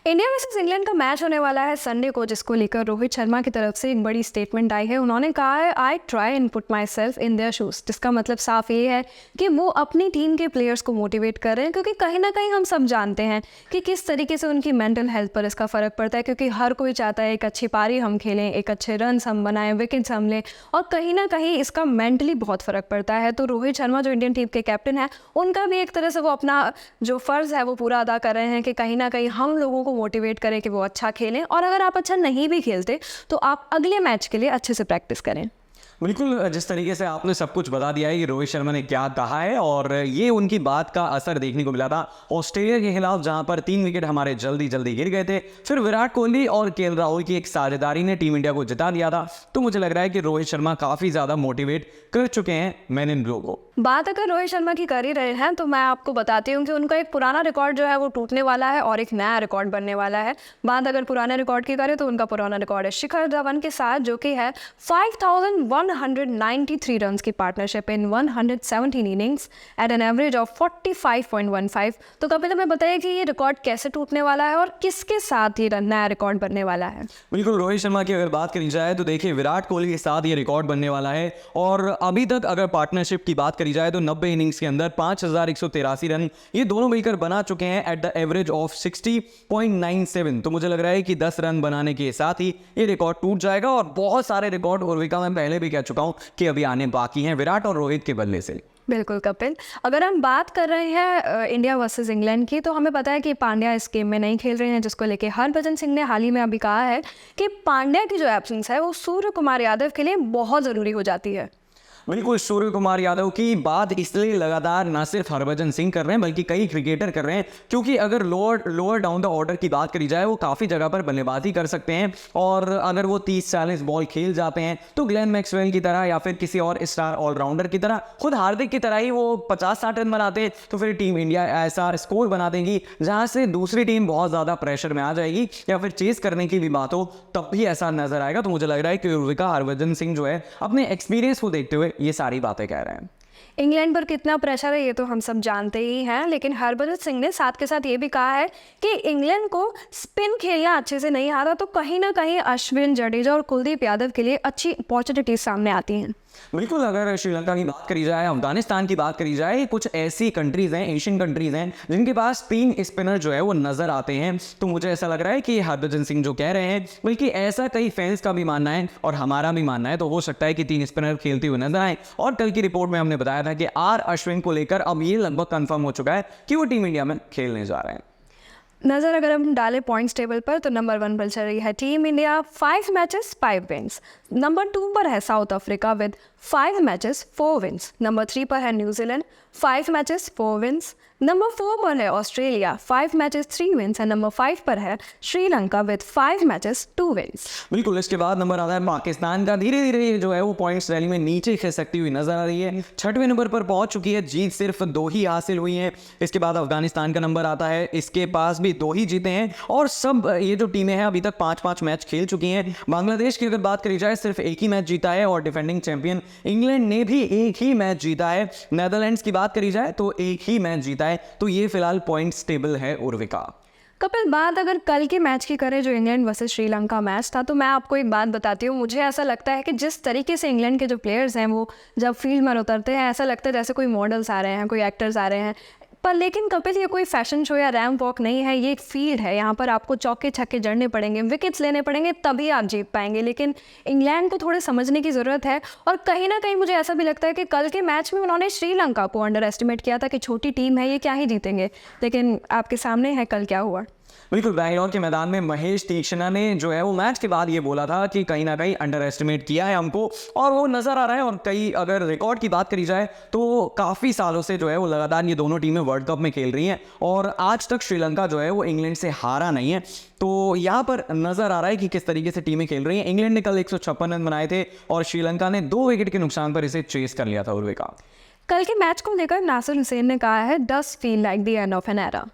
India versus England का match होने वाला है संडे को, जिसको लेकर रोहित शर्मा की तरफ से एक बड़ी स्टेटमेंट आई है। उन्होंने कहा है I try and put my self in their shoes. जिसका मतलब साफ ये है कि वो अपनी टीम के प्लेयर्स को मोटिवेट कर रहे हैं, क्योंकि कहीं ना कहीं हम सब जानते हैं कि किस तरीके से उनकी मेंटल हेल्थ पर इसका फ़र्क पड़ता है। क्योंकि हर कोई चाहता है एक अच्छी पारी हम खेलें, एक अच्छे रन हम बनाएं, विकेट्स हम लें, और कहीं ना कहीं इसका मेंटली बहुत फ़र्क पड़ता है। तो रोहित शर्मा जो इंडियन टीम के कैप्टन है, उनका भी एक तरह से वो अपना जो फ़र्ज़ है वो पूरा अदा कर रहे हैं कि कहीं ना कहीं हम लोगों को मोटिवेट करें कि वो अच्छा खेलें, और अगर आप अच्छा नहीं भी खेलते तो आप अगले मैच के लिए अच्छे से प्रैक्टिस करें। बिल्कुल, जिस तरीके से आपने सब कुछ बता दिया है कि रोहित शर्मा ने क्या कहा है, और ये उनकी बात का असर देखने को मिला था ऑस्ट्रेलिया के खिलाफ, जहां पर 3 विकेट हमारे जल्दी जल्दी गिर गए थे। फिर विराट कोहली और केएल राहुल की एक साझेदारी ने टीम इंडिया को जिता दिया था। तो मुझे लग रहा है कि रोहित शर्मा काफ़ी ज़्यादा मोटिवेट कर चुके हैं मैन इन ब्लू को। बात अगर रोहित शर्मा की कर ही रहे हैं तो मैं आपको बताती हूँ कि उनका एक पुराना रिकॉर्ड जो है वो टूटने वाला है और एक नया रिकॉर्ड बनने वाला है। बात अगर पुराने रिकॉर्ड की करें तो उनका पुराना रिकॉर्ड है शिखर धवन के साथ, जो कि है 5193 रन्स की partnership in 117 innings at an average of 45.15। तो कपिल, हमें बताइए कि ये रिकॉर्ड कैसे टूटने वाला है और किसके साथ ये नया रिकॉर्ड बनने वाला है। बिल्कुल, रोहित शर्मा की अगर बात करी जाए तो देखिए विराट कोहली के साथ ये रिकॉर्ड बनने वाला है। और अभी तक अगर पार्टनरशिप की बात करी जाए तो 90 इनिंग्स के अंदर 5183 रन ये दोनों मिलकर बना चुके हैं एट द एवरेज ऑफ 60.97। तो मुझे लग रहा है कि 10 रन बनाने के साथ ही ये रिकॉर्ड टूट जाएगा। और बहुत सारे रिकॉर्ड उर्विका मैं पहले भी कह चुका हूं कि अभी आने बाकी हैं विराट और रोहित के बल्ले से। बिल्कुल कपिल, अगर हम बात कर रहे हैं इंडिया वर्सेस इंग्लैंड की, तो हमें पता है कि पांड्या इस गेम में नहीं खेल रहे हैं, जिसको लेके हरभजन सिंह ने हाल ही में अभी कहा है कि पांड्या की जो एब्सेंस है वो सूर्य कुमार यादव के लिए बहुत ज़रूरी हो जाती है। बिल्कुल, सूर्य कुमार यादव की बात इसलिए लगातार ना सिर्फ हरभजन सिंह कर रहे हैं बल्कि कई क्रिकेटर कर रहे हैं, क्योंकि अगर लोअर डाउन द ऑर्डर की बात करी जाए वो काफ़ी जगह पर बल्लेबाजी कर सकते हैं। और अगर वो 30-40 बॉल खेल जाते हैं तो ग्लेन मैक्सवेल की तरह या फिर किसी और स्टार ऑलराउंडर की तरह, खुद हार्दिक की तरह ही वो 50-60 रन बनाते हैं, तो फिर टीम इंडिया ऐसा स्कोर बना देंगी जहाँ से दूसरी टीम बहुत ज़्यादा प्रेशर में आ जाएगी, या फिर चेस करने की भी बात हो तब भी ऐसा नजर आएगा। तो मुझे लग रहा है कि हरभजन सिंह जो है अपने एक्सपीरियंस को देखते हुए ये सारी बातें कह रहे हैं। इंग्लैंड पर कितना प्रेशर है ये तो हम सब जानते ही हैं, लेकिन हरभजन सिंह ने साथ के साथ ये भी कहा है कि इंग्लैंड को स्पिन खेलना अच्छे से नहीं आता, तो कहीं ना कहीं अश्विन, जडेजा और कुलदीप यादव के लिए अच्छी अपॉर्चुनिटीज सामने आती हैं। बिल्कुल, अगर श्रीलंका की बात करी जाए, अफगानिस्तान की बात करी जाए, कुछ ऐसी कंट्रीज हैं, एशियन कंट्रीज हैं जिनके पास स्पिन स्पिनर जो है वो नजर आते हैं। तो मुझे ऐसा लग रहा है कि हरभजन सिंह जो कह रहे हैं, बल्कि ऐसा कई फैंस का भी मानना है और हमारा भी मानना है, तो हो सकता है कि 3 स्पिनर खेलते हुए नजर आए। और कल की रिपोर्ट में हमने बताया था कि आर अश्विन को लेकर अब ये लगभग कंफर्म हो चुका है कि वो टीम इंडिया में खेलने जा रहे हैं। नज़र अगर हम डालें पॉइंट्स टेबल पर, तो नंबर 1 पर चल रही है team India 5 matches 5 wins. Number 2 पर है South Africa with 5 matches 4 wins. Number 3 पर है न्यूजीलैंड 5 मैचेस 4 विंस। नंबर 4 पर है Australia 5 matches 3 wins. And number 5 पर है श्रीलंका विद 5 मैचेस 2 विंस। बिल्कुल, इसके बाद नंबर आता है पाकिस्तान का। धीरे धीरे जो है वो पॉइंट्स रैली में नीचे खिसकती हुई नजर आ रही है, 6वें नंबर पर पहुंच चुकी है, जीत सिर्फ 2 ही हासिल हुई है। इसके बाद अफगानिस्तान का नंबर आता है, इसके पास भी 2 ही जीते हैं, और सब ये जो टीमें हैं अभी तक 5-5 मैच खेल चुकी हैं। बांग्लादेश की अगर बात करी जाए सिर्फ 1 ही मैच जीता है, और डिफेंडिंग चैंपियन इंग्लैंड ने भी 1 ही मैच जीता है। नेदरलैंड्स की बात करी जाए तो 1 ही मैच जीता है। तो ये फिलहाल पॉइंट्स टेबल है उर्विका। कपिल, बात अगर कल के मैच की करें जो इंग्लैंड वर्सेस श्रीलंका मैच था, तो मैं आपको एक बात बताती हूँ। मुझे ऐसा लगता है कि जिस तरीके से इंग्लैंड के जो प्लेयर्स हैं वो जब फील्ड में उतरते हैं, ऐसा लगता है जैसे कोई मॉडल्स आ रहे हैं, कोई एक्टर्स आ रहे हैं। पर लेकिन कपिल, ये कोई फैशन शो या रैम्प वॉक नहीं है, ये एक फील्ड है। यहाँ पर आपको चौके छक्के जड़ने पड़ेंगे, विकेट्स लेने पड़ेंगे, तभी आप जीत पाएंगे। लेकिन इंग्लैंड को थोड़े समझने की ज़रूरत है, और कहीं ना कहीं मुझे ऐसा भी लगता है कि कल के मैच में उन्होंने श्रीलंका को अंडर एस्टिमेट किया था कि छोटी टीम है, ये क्या ही जीतेंगे। लेकिन आपके सामने है कल क्या हुआ। बिल्कुल, बैंगलोर के मैदान में महेश तीक्ष्णा ने जो है वो मैच के बाद ये बोला था कि कहीं ना कहीं अंडर एस्टिमेट किया है हमको, और वो नज़र आ रहा है। और कई अगर रिकॉर्ड की बात करी जाए तो काफ़ी सालों से जो है वो लगातार ये दोनों टीमें वर्ल्ड कप में खेल रही हैं, और आज तक श्रीलंका जो है वो इंग्लैंड से हारा नहीं है। तो यहाँ पर नज़र आ रहा है कि किस तरीके से टीमें खेल रही हैं। इंग्लैंड ने कल 156 रन बनाए थे और श्रीलंका ने 2 विकेट के नुकसान पर इसे चेस कर लिया था उर्विका। कल के मैच को लेकर नासिर हुसैन ने कहा है, does feel like the end of an era.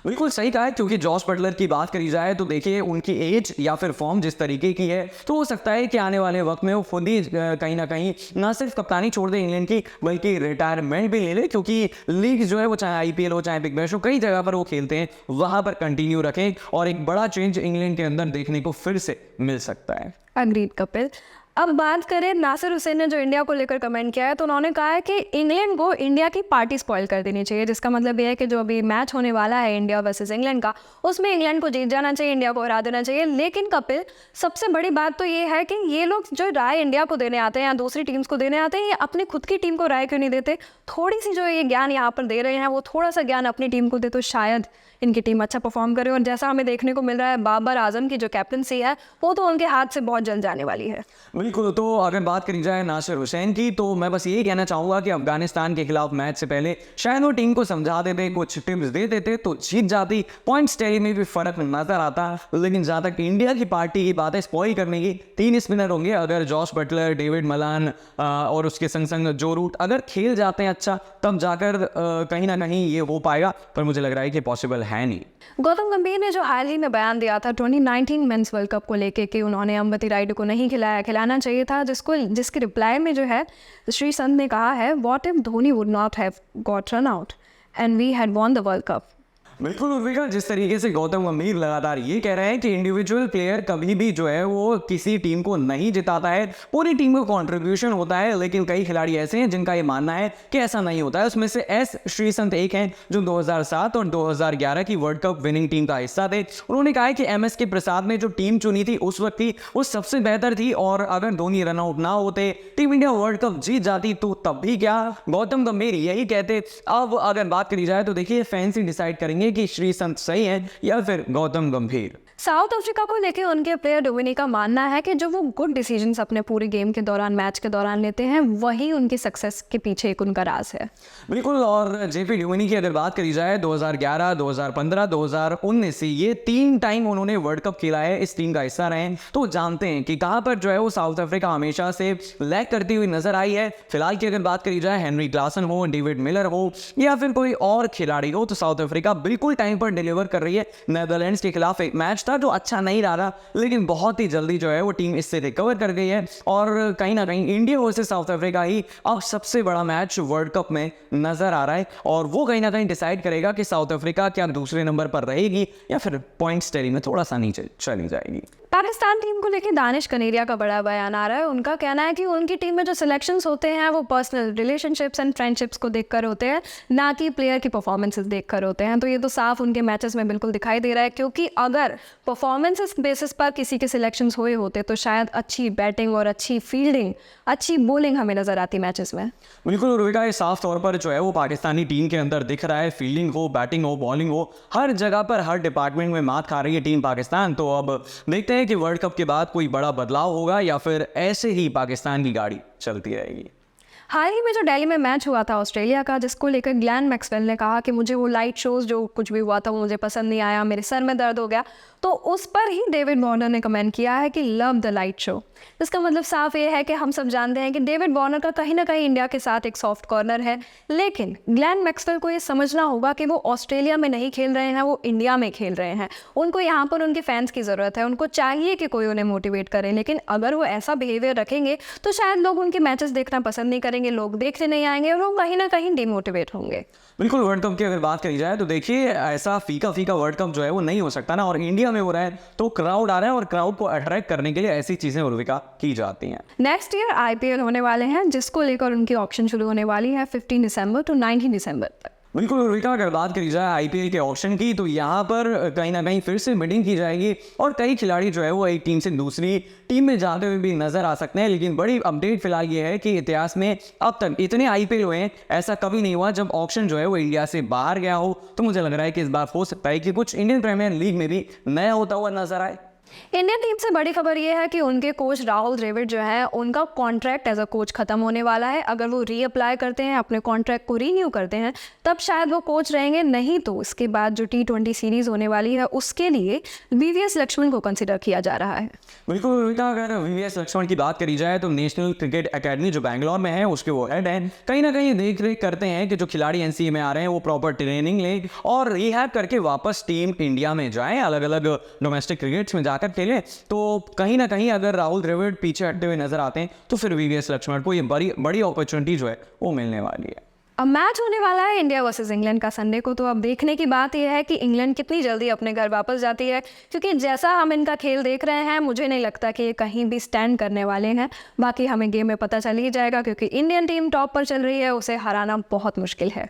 बिल्कुल सही कहा है, क्योंकि जॉस बटलर की बात करी जाए तो देखिए उनकी एज या फिर फॉर्म जिस तरीके की है, तो हो सकता है कि आने वाले वक्त में वो खुद ही कहीं ना कहीं ना सिर्फ कप्तानी छोड़ दे इंग्लैंड की, बल्कि रिटायरमेंट भी ले ले, क्योंकि लीग जो है वो चाहे आईपीएल हो चाहे बिग बैश हो, कई जगह पर वो खेलते हैं, वहां पर कंटिन्यू रखें और एक बड़ा चेंज इंग्लैंड के अंदर देखने को फिर से मिल सकता है। अग्रीड कपिल। अब बात करें नासिर हुसैन ने जो इंडिया को लेकर कमेंट किया है, तो उन्होंने कहा है कि इंग्लैंड को इंडिया की पार्टी स्पॉइल कर देनी चाहिए, जिसका मतलब ये है कि जो अभी मैच होने वाला है इंडिया वर्सेस इंग्लैंड का, उसमें इंग्लैंड को जीत जाना चाहिए, इंडिया को हरा देना चाहिए। लेकिन कपिल, सबसे बड़ी बात तो ये है कि ये लोग जो राय इंडिया को देने आते हैं या दूसरी टीम्स को देने आते हैं, ये अपनी खुद की टीम को राय क्यों नहीं देते? थोड़ी सी जो ये ज्ञान यहाँ पर दे रहे हैं, वो थोड़ा सा ज्ञान अपनी टीम को दे तो शायद इनकी टीम अच्छा परफॉर्म करे। और जैसा हमें देखने को मिल रहा है, बाबर आजम की जो कैप्टनसी है वो तो उनके हाथ से बहुत जल्द जाने वाली है। बिल्कुल। तो अगर बात करी जाए नासिर हुसैन की, तो मैं बस यही कहना चाहूँगा कि अफगानिस्तान के खिलाफ मैच से पहले शायद वो टीम को समझा देते, कुछ टिप्स दे देते तो जीत जाती, पॉइंट्स टेली में भी फर्क नजर आता। लेकिन जहाँ तक इंडिया की पार्टी की बात है स्पॉइल करने की, 3 स्पिनर होंगे, अगर जॉस बटलर, डेविड मलान और उसके संग संग जो रूट अगर खेल जाते हैं अच्छा, तब जाकर कहीं ना कहीं ये हो पाएगा, पर मुझे लग रहा है कि पॉसिबल है नहीं। गौतम गंभीर ने जो हाल ही में बयान दिया था 2019 मेंस वर्ल्ड कप को लेके कि उन्होंने अंबती रायडू को नहीं खिलाया, खिलाना चाहिए था, जिसके रिप्लाई में जो है श्री संत ने कहा है, what if Dhoni would not have got run out and we had won the world cup. बिल्कुल उर्विका, जिस तरीके से गौतम गंभीर लगातार ये कह रहे हैं कि इंडिविजुअल प्लेयर कभी भी जो है वो किसी टीम को नहीं जिताता है, पूरी टीम को कंट्रीब्यूशन होता है। लेकिन कई खिलाड़ी ऐसे हैं जिनका ये मानना है कि ऐसा नहीं होता है। उसमें से एस श्रीसंत एक हैं जो 2007 और 2011 की वर्ल्ड कप विनिंग टीम का हिस्सा थे। उन्होंने कहा है कि एम एस के प्रसाद ने जो टीम चुनी थी उस वक्त की वो सबसे बेहतर थी, और अगर धोनी रन आउट ना होते, टीम इंडिया वर्ल्ड कप जीत जाती, तो तब भी क्या, गौतम गंभीर यही कहते। अब अगर बात करी जाए तो देखिए फैंस ही डिसाइड करेंगे कि श्री संत सही है या फिर गौतम गंभीर। साउथ अफ्रीका को लेकर उनके प्लेयर डोमिनी का मानना है कि जो वो गुड डिसीजंस अपने पूरे गेम के दौरान, मैच के दौरान लेते हैं, वही उनकी सक्सेस के पीछे एक उनका राज है। बिल्कुल। और जेपी डोमिनी की अगर बात करी जाए 2011, 2015, 2019 से ये 3 टाइम उन्होंने वर्ल्ड कप खेला है, इस टीम का हिस्सा रहे हैं, तो जानते हैं कि कहां पर जो है वो साउथ अफ्रीका हमेशा से लैग करती हुई नजर आई है। फिलहाल की अगर बात करी जाए, हेनरी क्लासन हो, डेविड मिलर हो या फिर कोई और खिलाड़ी हो, तो साउथ अफ्रीका बिल्कुल टाइम पर डिलीवर कर रही है। नेदरलैंड्स के खिलाफ एक मैच था जो अच्छा नहीं रहा, लेकिन बहुत ही जल्दी जो है वो टीम इससे रिकवर कर गई है, और कहीं ना कहीं इंडिया वर्सेस साउथ अफ्रीका ही अब सबसे बड़ा मैच वर्ल्ड कप में नजर आ रहा है, और वो कहीं ना कहीं डिसाइड करेगा कि साउथ अफ्रीका क्या दूसरे नंबर पर रहेगी या फिर पॉइंट्स टेली में थोड़ा सा नीचे चली जाएगी। पाकिस्तान टीम को लेकर दानिश कनेरिया का बड़ा बयान आ रहा है। उनका कहना है कि उनकी टीम में जो सिलेक्शंस होते हैं वो पर्सनल रिलेशनशिप्स एंड फ्रेंडशिप्स को देखकर होते हैं, ना कि प्लेयर की परफॉर्मेंसेस देखकर होते हैं। तो ये तो साफ उनके मैचेस में बिल्कुल दिखाई दे रहा है, क्योंकि अगर परफॉर्मेंसेस बेसिस पर किसी के सिलेक्शंस हुए होते तो शायद अच्छी बैटिंग और अच्छी फील्डिंग, अच्छी बॉलिंग हमें नजर आती मैचेस में। बिल्कुल उर्विका, ये साफ तौर पर जो है वो पाकिस्तानी टीम के अंदर दिख रहा है। फील्डिंग हो, बैटिंग हो, बॉलिंग हो, हर जगह पर हर डिपार्टमेंट में मात खा रही है टीम पाकिस्तान। तो अब देखते हैं कि वर्ल्ड कप के बाद कोई बड़ा बदलाव होगा या फिर ऐसे ही पाकिस्तान की गाड़ी चलती रहेगी। हाल ही में जो दिल्ली में मैच हुआ था ऑस्ट्रेलिया का, जिसको लेकर ग्लैन मैक्सवेल ने कहा कि मुझे वो लाइट शोज जो कुछ भी हुआ था वो मुझे पसंद नहीं आया, मेरे सर में दर्द हो गया, तो उस पर ही डेविड वार्नर ने कमेंट किया है कि लव द लाइट शो। इसका मतलब साफ ये है कि हम सब जानते हैं कि डेविड वार्नर का कहीं ना कहीं इंडिया के साथ एक सॉफ्ट कॉर्नर है, लेकिन ग्लैन मैक्सवेल को ये समझना होगा कि वो ऑस्ट्रेलिया में नहीं खेल रहे हैं, वो इंडिया में खेल रहे हैं। उनको यहाँ पर उनके फैंस की ज़रूरत है, उनको चाहिए कि कोई उन्हें मोटिवेट करे, लेकिन अगर वो ऐसा बिहेवियर रखेंगे तो शायद लोग उनके मैचेस देखना पसंद नहीं करेंगे, लोग देखने नहीं आएंगे और वो कहीं ना कहीं डिमोटिवेट होंगे। बिल्कुल। वर्ल्ड कप की अगर बात करी जाए तो देखिए ऐसा फीका फीका वर्ल्ड कप जो है वो नहीं हो सकता ना, और इंडिया में हो रहा है तो क्राउड आ रहा है, और क्राउड को अट्रैक्ट करने के लिए ऐसी चीजें उर्विका की जाती हैं। नेक्स्ट ईयर आईपीएल होने वाले हैं, जिसको लेकर उनकी ऑक्शन शुरू होने वाली है 15 दिसंबर टू 19 दिसंबर तक। बिल्कुल उर्विका, अगर बात करी जाए आईपीएल के ऑक्शन की, तो यहाँ पर कहीं ना कहीं फिर से मीटिंग की जाएगी, और कई खिलाड़ी जो है वो एक टीम से दूसरी टीम में जाते हुए भी नजर आ सकते हैं। लेकिन बड़ी अपडेट फिलहाल ये है कि इतिहास में अब तक इतने आईपीएल हुए हैं, ऐसा कभी नहीं हुआ जब ऑक्शन जो है वो इंडिया से बाहर गया हो। तो मुझे लग रहा है कि इस बार हो सकता है कि कुछ इंडियन प्रीमियर लीग में भी नया होता हुआ नजर आए। इंडियन टीम से बड़ी खबर ये है कि उनके कोच राहुल द्रविड़ जो है उनका कॉन्ट्रैक्ट एज अ कोच खत्म होने वाला है। अगर वो रीअप्लाई करते हैं, अपने कॉन्ट्रैक्ट को रीन्यू करते हैं, तब शायद वो कोच रहेंगे, नहीं तो इसके बाद जो T20 सीरीज़ होने वाली है उसके लिए VVS लक्ष्मण को कंसिडर किया जा रहा है। बिल्कुल रोहिता, अगर VVS लक्ष्मण की बात करी जाए तो नेशनल क्रिकेट एकेडमी जो बैंगलोर में है उसके वो हेड हैं। कहीं ना कहीं देख रेख करते हैं कि जो खिलाड़ी NCA में आ रहे हैं वो प्रॉपर ट्रेनिंग लें और रिहैब करके वापस टीम इंडिया में जाएं, अलग अलग डोमेस्टिक क्रिकेट्स में जाकर खेलें। तो कहीं ना कहीं अगर राहुल द्रविड़ पीछे हटते हुए नजर आते हैं तो फिर VVS लक्ष्मण को ये बड़ी अपॉर्चुनिटी जो है वो मिलने वाली है। अब मैच होने वाला है इंडिया वर्सेस इंग्लैंड का संडे को। तो अब देखने की बात यह है कि इंग्लैंड कितनी जल्दी अपने घर वापस जाती है, क्योंकि जैसा हम इनका खेल देख रहे हैं मुझे नहीं लगता कि ये कहीं भी स्टैंड करने वाले हैं। बाकी हमें गेम में पता चल ही जाएगा, क्योंकि इंडियन टीम टॉप पर चल रही है, उसे हराना बहुत मुश्किल है।